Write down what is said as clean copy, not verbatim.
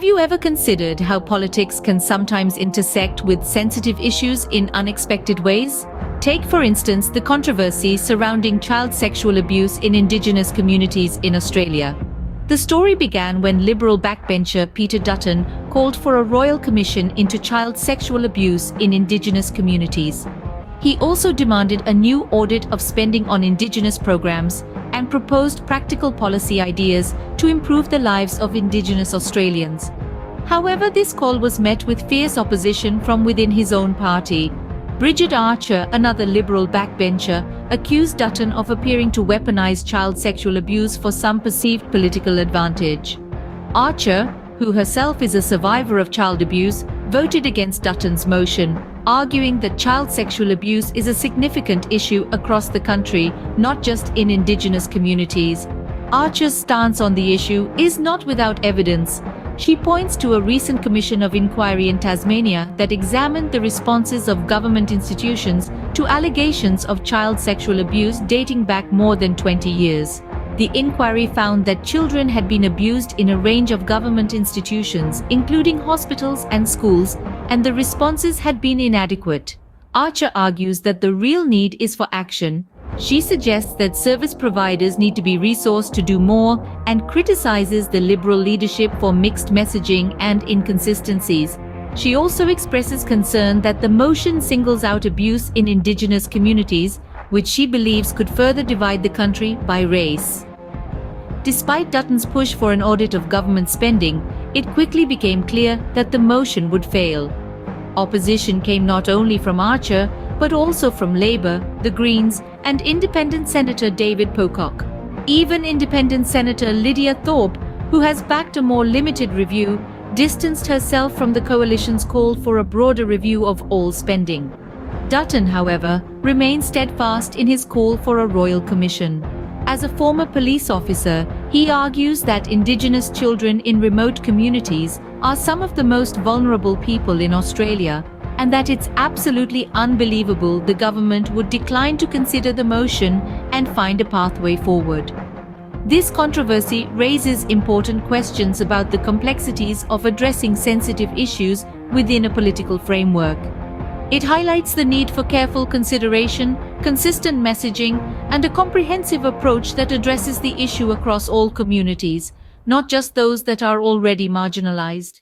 Have you ever considered how politics can sometimes intersect with sensitive issues in unexpected ways? Take, for instance, the controversy surrounding child sexual abuse in Indigenous communities in Australia. The story began when Liberal backbencher Peter Dutton called for a royal commission into child sexual abuse in Indigenous communities. He also demanded a new audit of spending on Indigenous programs and proposed practical policy ideas to improve the lives of Indigenous Australians. However, this call was met with fierce opposition from within his own party. Bridget Archer, another Liberal backbencher, accused Dutton of appearing to weaponize child sexual abuse for some perceived political advantage. Archer, who herself is a survivor of child abuse, voted against Dutton's motion, arguing that child sexual abuse is a significant issue across the country, not just in Indigenous communities. Archer's stance on the issue is not without evidence. She points to a recent commission of inquiry in Tasmania that examined the responses of government institutions to allegations of child sexual abuse dating back more than 20 years. The inquiry found that children had been abused in a range of government institutions, including hospitals and schools, and the responses had been inadequate. Archer argues that the real need is for action. She suggests that service providers need to be resourced to do more and criticizes the Liberal leadership for mixed messaging and inconsistencies. She also expresses concern that the motion singles out abuse in Indigenous communities, which she believes could further divide the country by race. Despite Dutton's push for an audit of government spending, it quickly became clear that the motion would fail. Opposition came not only from Archer, but also from Labour, the Greens, and Independent Senator David Pocock. Even Independent Senator Lydia Thorpe, who has backed a more limited review, distanced herself from the coalition's call for a broader review of all spending. Dutton, however, remains steadfast in his call for a royal commission. As a former police officer, he argues that Indigenous children in remote communities are some of the most vulnerable people in Australia, and that it's absolutely unbelievable the government would decline to consider the motion and find a pathway forward. This controversy raises important questions about the complexities of addressing sensitive issues within a political framework. It highlights the need for careful consideration, consistent messaging, and a comprehensive approach that addresses the issue across all communities, not just those that are already marginalized.